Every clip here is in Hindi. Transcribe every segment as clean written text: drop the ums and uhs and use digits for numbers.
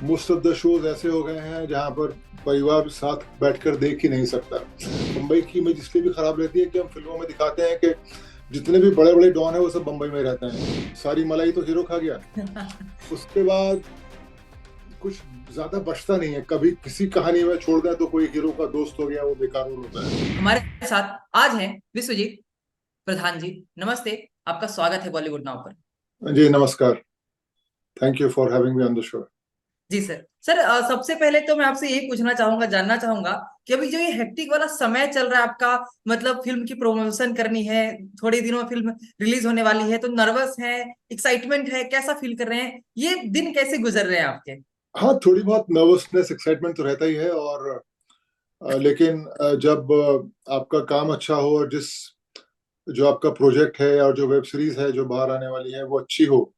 मोस्ट ऑफ द शोज ऐसे हो गए हैं जहां पर परिवार साथ बैठकर देख ही नहीं सकता। मुंबई की इमेज इसलिए भी खराब रहती है कि हम फिल्मों में दिखाते हैं कि जितने भी बड़े बड़े डॉन है वो सब बम्बई में रहते हैं, सारी मलाई तो हीरो खा गया। उसके बाद कुछ ज्यादा बचता नहीं है। कभी किसी कहानी में छोड़ दें तो कोई हीरो का दोस्त हो गया, वो बेकार रोल होता है। हमारे साथ आज हैं विश्वजीत प्रधान जी। नमस्ते, आपका स्वागत है बॉलीवुड नाउ पर। जी नमस्कार। Thank you for having me on the show. जी सर। सर, सबसे पहले तो मैं आपसे यही पूछना चाहूंगा, जानना चाहूंगा कि अभी जो ये हेक्टिक वाला समय चल रहा है आपका, मतलब फिल्म की प्रमोशन करनी है, थोड़े दिनों में फिल्म रिलीज होने वाली है, तो नर्वस है, एक्साइटमेंट है, कैसा फील कर रहे हैं? ये दिन कैसे गुजर रहे हैं आपके? हाँ, थोड़ी बहुत नर्वसनेस एक्साइटमेंट तो रहता ही है। और लेकिन जब आपका काम अच्छा हो और जो आपका प्रोजेक्ट है और जो वेब सीरीज है जो बाहर आने वाली है वो अच्छी हो,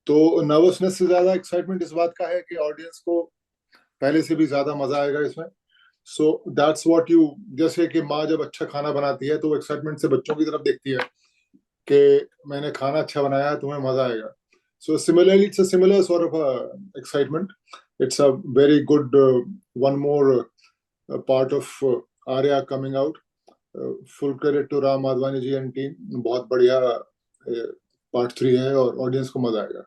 तो नर्वसनेस से ज्यादा एक्साइटमेंट इस बात का है कि ऑडियंस को पहले से भी ज्यादा मजा आएगा इसमें। सो दैट्स व्हाट यू, जैसे कि माँ जब अच्छा खाना बनाती है तो वो एक्साइटमेंट से बच्चों की तरफ देखती है कि मैंने खाना अच्छा बनाया है, तुम्हें मजा आएगा। So similarly it's a similar sort of excitement. It's a very good one more part of Aarya coming out. Full credit to Ram Madhvani ji and team. बहुत बढ़िया पार्ट 3 है और ऑडियंस को मजा आएगा।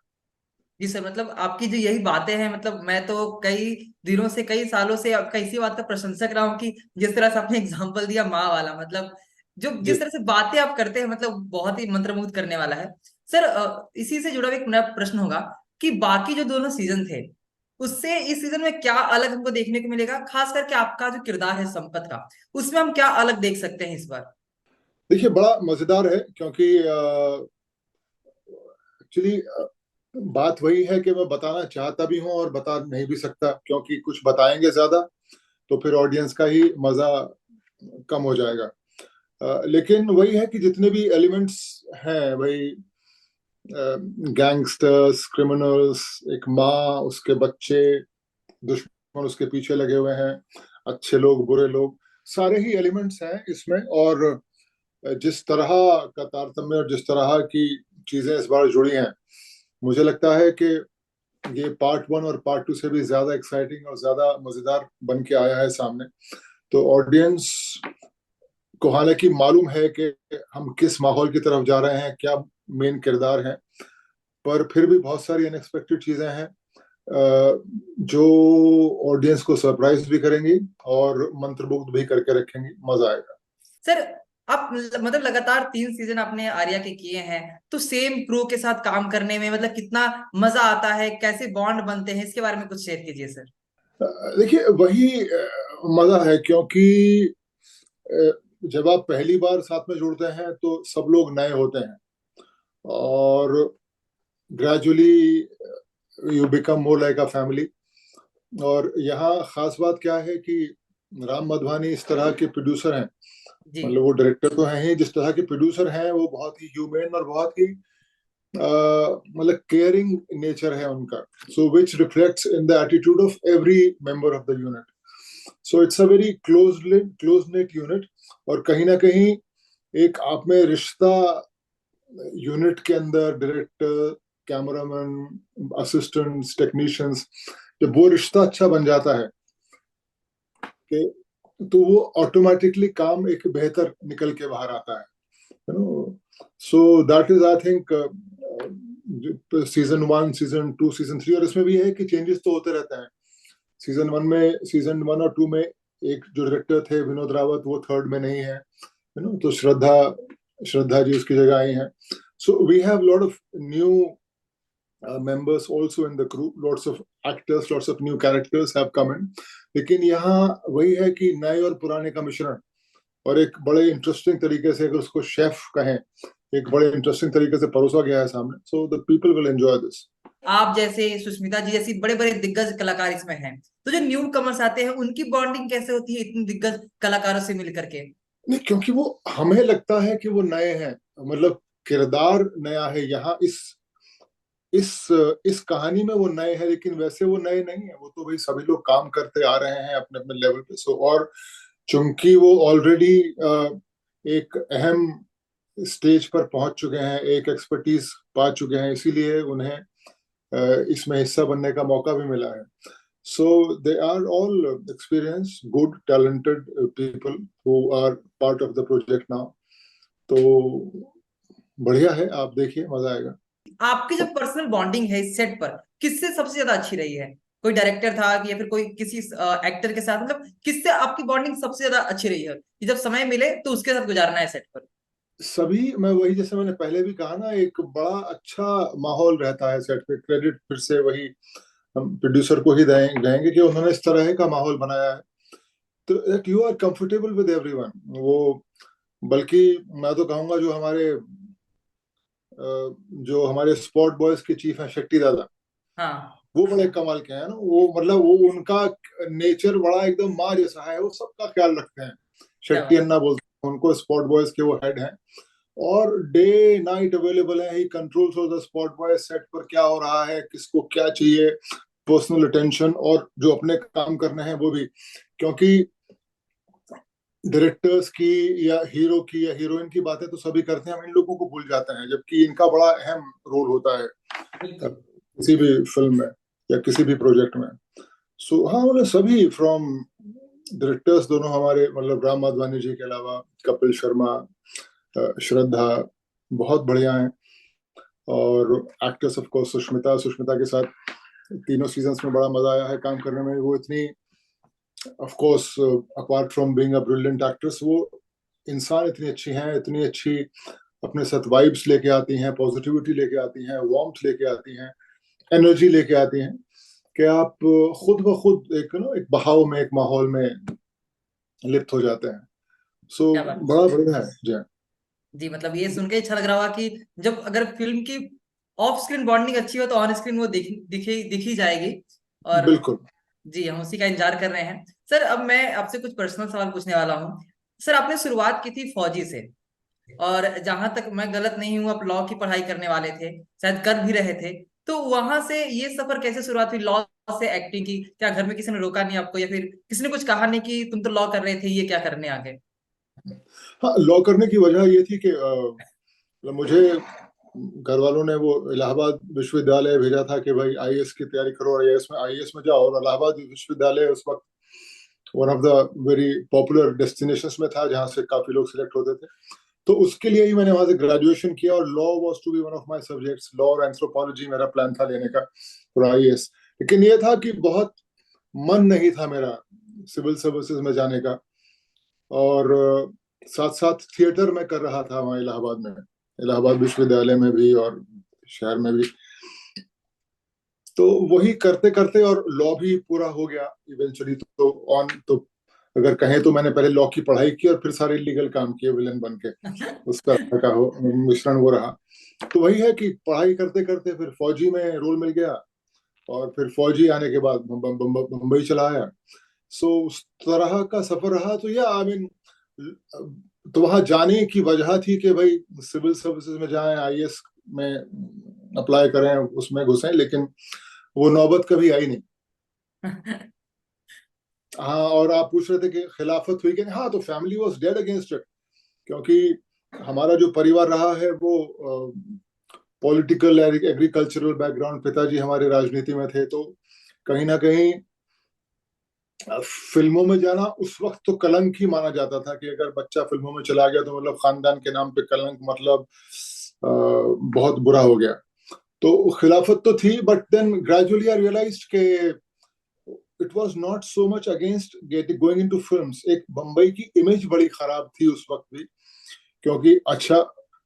जी सर, मतलब आपकी जो यही बातें हैं, मतलब मैं तो कई दिनों से, कई सालों से आपका इसी बात का प्रशंसक रहा हूँ कि जिस तरह से आपने एग्जाम्पल दिया माँ वाला, मतलब जो जिस जी। तरह से बातें आप करते हैं, मतलब बहुत ही मंत्रमुग्ध करने वाला है। सर, इसी से जुड़ा हुआ एक मेरा प्रश्न होगा कि बाकी जो दोनों सीजन थे उससे इस सीजन में क्या अलग हमको देखने को मिलेगा, खास करके आपका जो किरदार है संपत का, उसमें हम क्या अलग देख सकते हैं इस बार? देखिए, बड़ा मजेदार है क्योंकि एक्चुअली बात वही है कि मैं बताना चाहता भी हूँ और बता नहीं भी सकता, क्योंकि कुछ बताएंगे ज्यादा तो फिर ऑडियंस का ही मजा कम हो जाएगा। लेकिन वही है कि जितने भी एलिमेंट्स हैं भाई, गैंगस्टर्स, क्रिमिनल्स, एक माँ, उसके बच्चे, दुश्मन उसके पीछे लगे हुए हैं, अच्छे लोग, बुरे लोग, सारे ही एलिमेंट्स हैं इसमें। और जिस तरह का तारतम्य और जिस तरह की चीजें इस बार जुड़ी हैं, मुझे लगता है कि ये पार्ट 1 और पार्ट 2 से भी ज्यादा एक्साइटिंग और ज्यादा मजेदार बन के आया है सामने। तो ऑडियंस को हालांकि मालूम है कि हम किस माहौल की तरफ जा रहे हैं, क्या मेन किरदार हैं, पर फिर भी बहुत सारी अनएक्सपेक्टेड चीजें हैं जो ऑडियंस को सरप्राइज भी करेंगी और मंत्रमुग्ध भी करके रखेंगी। मजा आएगा। सर, आप मतलब लगातार 3 सीजन आपने आर्या के किए हैं, तो सेम क्रू के साथ काम करने में मतलब कितना मजा आता है, कैसे बॉन्ड बनते हैं, इसके बारे में कुछ शेयर कीजिए सर। देखिए, वही मजा है क्योंकि जब आप पहली बार साथ में जुड़ते हैं तो सब लोग नए होते हैं और gradually you become more like a family. और यहाँ खास बात क्या है कि राम मधवानी इस तरह के प्रोड्यूसर हैं, जी। मतलब वो डायरेक्टर तो हैं ही, जिस तरह के प्रोड्यूसर हैं वो बहुत ही ह्यूमन और बहुत ही मतलब केयरिंग नेचर है उनका। So which reflects in the attitude of every member of the unit. So it's a very close knit unit. और कहीं ना कहीं एक आप में रिश्ता यूनिट के अंदर, डायरेक्टर, कैमरामैन, असिस्टेंट्स, टेक्नीशियंस, जब वो रिश्ता अच्छा बन जाता है कि तो वो ऑटोमेटिकली काम एक बेहतर निकल के बाहर आता है, you know. So that is I think season 1, season 2, season 3, और इसमें भी है कि चेंजेस तो होते रहते हैं। सीजन 1 और 2 में एक जो डायरेक्टर थे विनोद रावत, वो थर्ड में नहीं है, यू नो। तो श्रद्धा श्रद्धा जी उसकी जगह आई हैं। So we have lot of new members also in the crew, lots of actors, lots of new characters have come in। लेकिन यहाँ वही है कि नए और पुराने का मिश्रण, और एक बड़े इंटरेस्टिंग तरीके से, अगर उसको शेफ कहें, एक बड़े इंटरेस्टिंग तरीके से परोसा गया है सामने। So the people will enjoy this. आप जैसे, सुष्मिता जी जैसी बड़े बड़े दिग्गज कलाकार इसमें हैं, तो जो न्यू कमर्स आते हैं उनकी बॉन्डिंग कैसे होती है इतने दिग्गज कलाकारों से मिल करके? नहीं, क्योंकि वो हमें लगता है कि वो नए हैं, मतलब किरदार नया है यहाँ इस इस कहानी में वो नए हैं, लेकिन वैसे वो नए नहीं है। वो तो भाई सभी लोग काम करते आ रहे हैं अपने अपने लेवल पे। सो और चूंकि वो ऑलरेडी एक अहम स्टेज पर पहुंच चुके हैं, एक एक्सपर्टीज पा चुके हैं, इसीलिए उन्हें इसमें हिस्सा बनने का मौका भी मिला है. So they are all experienced, good, talented people who are part of the project now. तो बढ़िया है, आप देखिए, मजा आएगा. आपकी जो पर्सनल बॉन्डिंग है इस सेट पर किससे सबसे ज्यादा अच्छी रही है? कोई डायरेक्टर था कि या फिर कोई किसी एक्टर के साथ, मतलब किससे आपकी बॉन्डिंग सबसे ज्यादा अच्छी रही है कि जब समय मिले तो उसके साथ गुजारना है सेट पर? सभी, मैं वही, जैसे मैंने पहले भी कहा ना, एक बड़ा अच्छा माहौल रहता है सेट पे. क्रेडिट फिर से वही हम प्रोड्यूसर को ही देंगे कि उन्होंने इस तरह का माहौल बनाया है, तो that you are comfortable with everyone. वो बल्कि मैं तो कहूंगा जो हमारे स्पॉट बॉयज के चीफ हैं, शेट्टी दादा, हाँ, वो बड़े कमाल के हैं ना. वो मतलब वो उनका नेचर बड़ा एकदम माँ जैसा है. वो सबका ख्याल रखते हैं. क्या शेट्टी बात। अन्ना बोलते हैं उनको, स्पॉट बॉयज के वो हेड हैं, और डे नाइट अवेलेबल है. ही controls of the spot boy. Set पर क्या हो रहा है, किसको क्या चाहिए, पर्सनल अटेंशन, और जो अपने काम करने हैं वो भी. क्योंकि डायरेक्टर्स की या हीरो की या हीरोइन की बातें तो सभी करते हैं, हम इन लोगों को भूल जाते हैं, जबकि इनका बड़ा अहम रोल होता है बिल्कुल। किसी भी फिल्म में या किसी भी प्रोजेक्ट में. सो हाँ, मतलब सभी फ्रॉम डायरेक्टर्स दोनों हमारे, मतलब राम माधवानी जी के अलावा कपिल शर्मा, श्रद्धा, बहुत बढ़िया हैं. और actress of course Sushmita. Sushmita के साथ तीनों सीजन्स में बड़ा मजा आया है काम करने में. वो इतनी, of course, apart from being a brilliant actress, वो इंसान इतनी अच्छी हैं, इतनी अच्छी अपने साथ वाइब्स लेके आती हैं, पॉजिटिविटी लेके आती हैं, वार्मथ लेके आती हैं, एनर्जी लेके आती हैं, कि आप खुद ब खुद एक ना एक बहाव में, एक माहौल में लिप्त हो जाते हैं. सो क्या बात। बड़ा बढ़िया है जी. जी, मतलब ये सुन के अच्छा लग रहा हुआ कि जब अगर फिल्म की ऑफ स्क्रीन बॉन्डिंग अच्छी हो तो ऑन स्क्रीन वो दिखी जाएगी। और बिल्कुल. जी, हम उसी का इंतजार कर रहे हैं। सर, अब मैं आपसे कुछ पर्सनल सवाल पूछने वाला हूँ। सर, आपने शुरुआत की थी फौजी से, और जहां तक मैं गलत नहीं हूँ आप लॉ की पढ़ाई करने वाले थे, शायद कर भी रहे थे। तो वहां से ये सफर कैसे शुरुआत हुई लॉ से एक्टिंग की? क्या घर में किसी ने रोका नहीं आपको, या फिर किसी ने कुछ कहा नहीं कि तुम तो लॉ कर रहे थे, ये क्या करने आ गए? हाँ, लॉ करने की वजह ये थी कि मतलब मुझे घर वालों ने वो इलाहाबाद विश्वविद्यालय भेजा था कि भाई आईएएस की तैयारी करो, और आईएएस में जाओ. और इलाहाबाद विश्वविद्यालय उस वक्त one of the very popular destinations में था, जहाँ से काफी लोग सिलेक्ट होते थे. तो उसके लिए ही मैंने वहां से ग्रेजुएशन किया, और law was to be one of my subjects. Law और एंथ्रोपोलॉजी मेरा प्लान था लेने का फॉर आईएएस. लेकिन ये था कि बहुत मन नहीं था मेरा सिविल सर्विसेज में जाने का. और साथ साथ थिएटर में कर रहा था वहाँ इलाहाबाद में, इलाहाबाद विश्वविद्यालय में भी और शहर में भी. तो वही करते करते, और लॉ भी पूरा हो गया इवेंचुअली. तो अगर कहें तो मैंने पहले लॉ की पढ़ाई की और फिर सारे लीगल काम किए विलन बन के. उसका का हो मिश्रण वो रहा. तो वही है कि पढ़ाई करते करते फिर फौजी में रोल मिल गया, और फिर फौजी आने के बाद मुंबई चला आया. सो उस तरह का सफर रहा. तो या आई मीन, तो वहां जाने की वजह थी कि भाई सिविल सर्विसेज में जाएं, आईएएस में अप्लाई करें, उसमें घुसें. लेकिन वो नौबत कभी आई नहीं. हाँ, और आप पूछ रहे थे कि खिलाफत हुई कि नहीं. हाँ, तो family was dead against it. क्योंकि हमारा जो परिवार रहा है वो पॉलिटिकल एग्रीकल्चरल बैकग्राउंड, पिताजी हमारे राजनीति में थे. तो कहीं ना कहीं फिल्मों में जाना उस वक्त तो कलंक ही माना जाता था, कि अगर बच्चा फिल्मों में चला गया तो मतलब खानदान के नाम पे कलंक, मतलब बहुत बुरा हो गया. तो खिलाफत तो थी, but then gradually I realised के it was not so much against going into films. एक बम्बई की इमेज बड़ी खराब थी उस वक्त भी. क्योंकि अच्छा,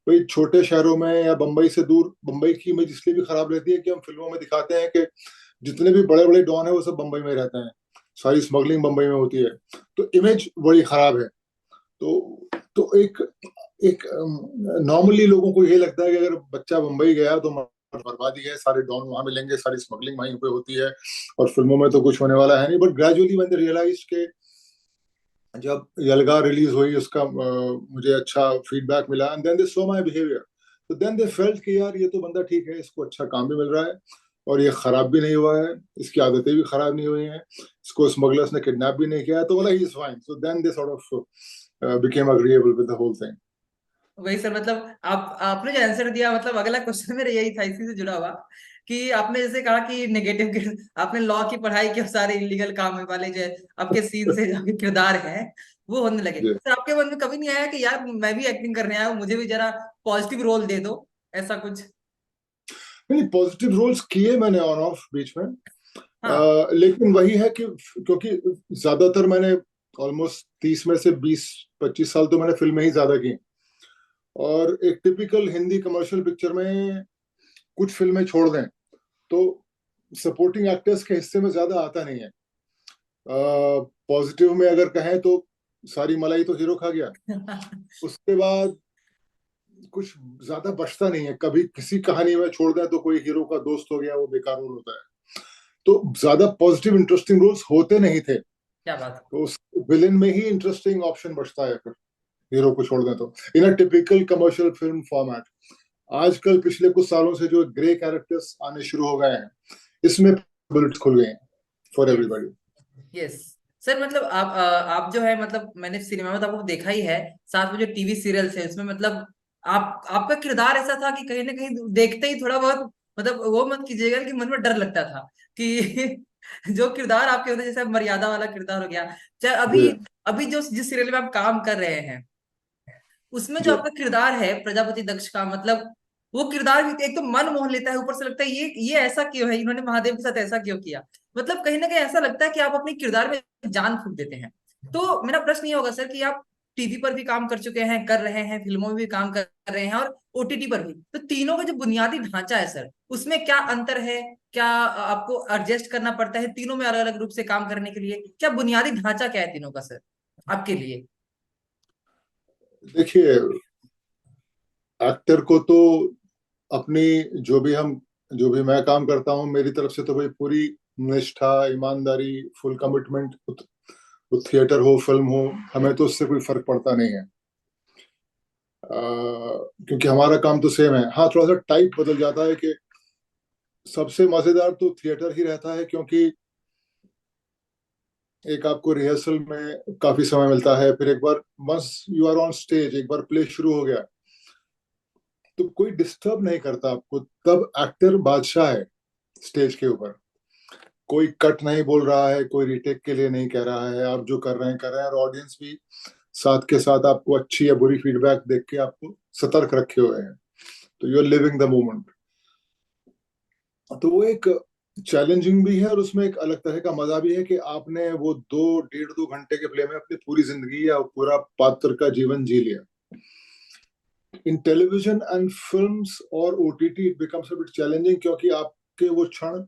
भाई छोटे शहरों में या बम्बई से दूर, बम्बई की इमेज इसलिए भी खराब रहती है कि हम फिल्मों में दिखाते हैं कि जितने भी बड़े बड़े डॉन है वो सब बम्बई में रहते हैं, सारी स्मगलिंग बम्बई में होती है. तो इमेज बड़ी खराब है. तो एक एक नॉर्मली लोगों को ये लगता है कि अगर बच्चा बम्बई गया तो बर्बादी है, सारे डॉन वहां मिलेंगे, सारी स्मगलिंग वहीं पे होती है, और फिल्मों में तो कुछ होने वाला है नहीं. बट ग्रेजुअली मैंने रियलाइज के जब यलगा रिलीज हुई, उसका मुझे अच्छा फीडबैक मिला, and then they saw my behaviour. तो देन दे फेल्ट कि यार ये तो बंदा ठीक है, इसको अच्छा काम भी मिल रहा है, और ये खराब भी नहीं हुआ है, इसकी आदतें भी खराब नहीं हुई हैं, इसको स्मगलर्स ने किडनैप भी नहीं किया है, तो मतलब he is fine. So then they sort of became agreeable with the whole thing. वही सर, मतलब आपने जो आंसर दिया, मतलब अगला क्वेश्चन मेरा यही था, इसी से जुड़ा हुआ कि आपने जैसे कहा कि नेगेटिव, आपने लॉ की पढ़ाई की और सारे इलीगल काम वाले जो आपके सीन से जो आपके किरदार हैं वो होने लगे, जी। तो आपके मन में कभी नहीं आया कि यार मैं भी एक्टिंग करने आया हूँ, मुझे भी जरा पॉजिटिव रोल दे दो, ऐसा कुछ? नहीं, पॉजिटिव रोल्स किए मैंने ऑन ऑफ बीच में। हाँ। लेकिन वही है कि क्योंकि ज्यादातर मैंने ऑलमोस्ट 30 में से 20-25 साल तो मैंने फिल्में ही ज्यादा की, और एक टिपिकल हिंदी कमर्शियल पिक्चर में कुछ फिल्में छोड़ दें तो सपोर्टिंग एक्टर्स के हिस्से में ज्यादा आता नहीं है। पॉजिटिव में अगर कहें तो सारी मलाई तो हीरो खा गया, उसके बाद कुछ ज्यादा बचता नहीं है। कभी किसी कहानी में छोड़ दें तो कोई हीरो का दोस्त हो गया, वो बेकार रोल होता है। तो ज्यादा पॉजिटिव इंटरेस्टिंग रोल्स होते नहीं थे, क्या बात है। तो उस विलेन में ही इंटरेस्टिंग ऑप्शन बचता है फिर, हीरो को छोड़ दें तो, in a typical commercial film format. आजकल पिछले कुछ सालों से जो ग्रे कैरेक्टर्स आने शुरू हो गए हैं, इसमें बुलेट्स खुल गए हैं for yes. Everybody. Yes sir, मतलब आप जो है, मतलब मैंने सिनेमा में तो आपको देखा ही है, साथ में जो टीवी सीरियल्स है उसमें, मतलब आपका किरदार ऐसा था कि कहीं ना कहीं देखते ही थोड़ा बहुत, मतलब वो मत कीजिएगा कि मन में डर लगता था कि जो किरदार आपके होते, जैसे मर्यादा वाला किरदार हो गया, चाहे जी। अभी अभी जो जिस सीरियल में आप काम कर रहे हैं उसमें जो जी। आपका किरदार है प्रजापति दक्ष का, मतलब वो किरदार भी एक तो मन मोह लेता है, ऊपर से लगता है ये ऐसा क्यों है, इन्होंने महादेव के साथ ऐसा क्यों किया, मतलब कहीं ना कहीं ऐसा लगता है कि आप अपने किरदार में जान फूंक देते हैं। तो मेरा प्रश्न ये होगा सर कि आप टीवी पर भी काम कर चुके हैं, कर रहे हैं, फिल्मों में भी काम कर रहे हैं और ओटीटी पर भी, तो तीनों का जो बुनियादी ढांचा है सर, उसमें क्या अंतर है? क्या आपको एडजस्ट करना पड़ता है तीनों में अलग अलग रूप से काम करने के लिए? क्या बुनियादी ढांचा क्या है तीनों का सर आपके लिए? देखिए, एक्टर को तो अपनी, जो भी हम जो भी मैं काम करता हूँ, मेरी तरफ से तो भाई पूरी निष्ठा, ईमानदारी, फुल कमिटमेंट, वो थिएटर हो, फिल्म हो, हमें तो उससे कोई फर्क पड़ता नहीं है। क्योंकि हमारा काम तो सेम है। हाँ, थोड़ा सा टाइप बदल जाता है कि सबसे मजेदार तो थिएटर ही रहता है, क्योंकि एक आपको रिहर्सल में काफी समय मिलता है, फिर एक बार once you are on stage, एक बार प्ले शुरू हो गया तो कोई डिस्टर्ब नहीं करता आपको। तब एक्टर बादशाह है स्टेज के ऊपर। कोई कट नहीं बोल रहा है, कोई रिटेक के लिए नहीं कह रहा है, आप जो कर रहे हैं कर रहे हैं, और ऑडियंस भी साथ के साथ आपको अच्छी या बुरी फीडबैक देख के आपको सतर्क रखे हुए हैं। तो you are living the moment. तो वो एक चैलेंजिंग भी है, और उसमें एक अलग तरह का मजा भी है कि आपने वो 2 डेढ़ 2 घंटे के प्ले में अपनी पूरी जिंदगी या पूरा पात्र का जीवन जी लिया। इन टेलीविजन एंड फिल्म्स और OTT it becomes a bit challenging, क्योंकि आपके वो क्षण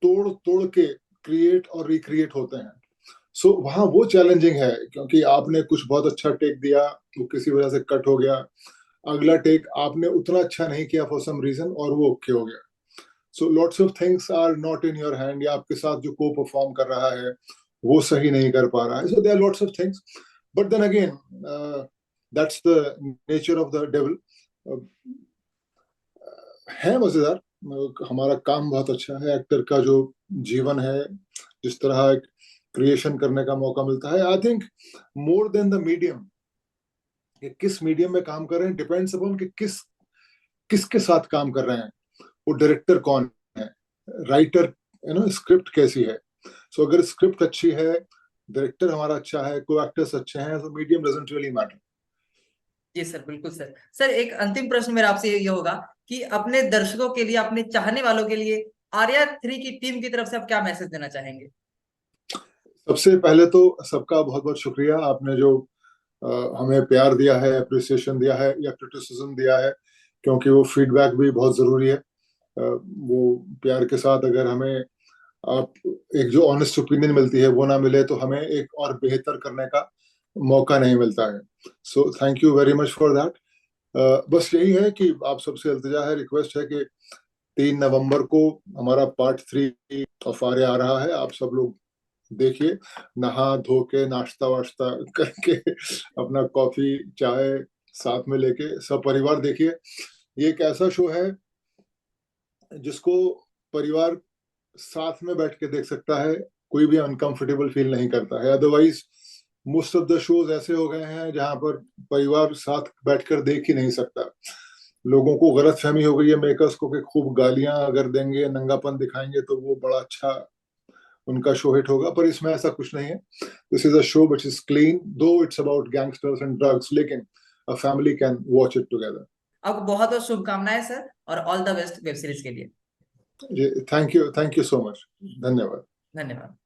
तोड़ तोड़ के क्रिएट और रिक्रिएट होते हैं। सो वहां वो चैलेंजिंग है, क्योंकि आपने कुछ बहुत अच्छा टेक दिया, वो किसी वजह से कट हो गया, अगला टेक आपने उतना अच्छा नहीं किया फॉर सम रीजन और वो ओके हो गया। So lots of things are not in your hand, या आपके साथ जो को परफॉर्म कर रहा है वो सही नहीं कर पा रहा है। So there are lots of things, but then again that's the nature of the devil. है मजेदार। हमारा काम बहुत अच्छा है, एक्टर का जो जीवन है, जिस तरह क्रिएशन करने का मौका मिलता है, I think more than the medium, कि किस मीडियम में काम कर रहे हैं डिपेंड्स अपॉन कि किसके साथ काम कर रहे हैं, वो डायरेक्टर कौन है, राइटर, स्क्रिप्ट कैसी है। सो अगर स्क्रिप्ट अच्छी है, डायरेक्टर हमारा अच्छा है, को एक्टर्स अच्छे हैं, तो मीडियम डजंट रियली मैटर। जी सर, बिल्कुल सर। सर एक अंतिम प्रश्न मेरा आपसे ये होगा कि अपने दर्शकों के लिए, अपने चाहने वालों के लिए आर्या 3 की टीम की तरफ से आप क्या मैसेज देना चाहेंगे? सबसे पहले तो सबका बहुत बहुत शुक्रिया, आपने जो हमें प्यार दिया है, अप्रिसिएशन दिया है या क्रिटिसिज्म दिया है, क्योंकि वो फीडबैक भी बहुत जरूरी है। वो प्यार के साथ अगर हमें आप एक जो ऑनेस्ट ओपिनियन मिलती है वो ना मिले, तो हमें एक और बेहतर करने का मौका नहीं मिलता है। So thank you very much for that. बस यही है कि आप सबसे इल्तिजा है, रिक्वेस्ट है कि 3 नवंबर को हमारा पार्ट 3 ऑफ आर्या आ रहा है। आप सब लोग देखिए, नहा धो के नाश्ता वाश्ता करके अपना कॉफी चाय साथ में लेके सब परिवार देखिए। ये एक ऐसा शो है जिसको परिवार साथ में बैठ के देख सकता है, कोई भी अनकंफर्टेबल फील नहीं करता है। Otherwise most of the shows ऐसे हो गए हैं जहां पर परिवार साथ बैठकर देख ही नहीं सकता। लोगों को गलतफहमी हो गई है मेकर्स को कि खूब गालियां अगर देंगे, नंगापन दिखाएंगे तो वो बड़ा अच्छा उनका शो हिट होगा, पर इसमें ऐसा कुछ नहीं है. This is a show which is clean, though it's about gangsters and drugs, लेकिन a family can watch it together. आपको बहुत बहुत शुभकामनाएं सर, और all the best web series के लिए. Thank you so much. धन्यवाद. धन्यवाद.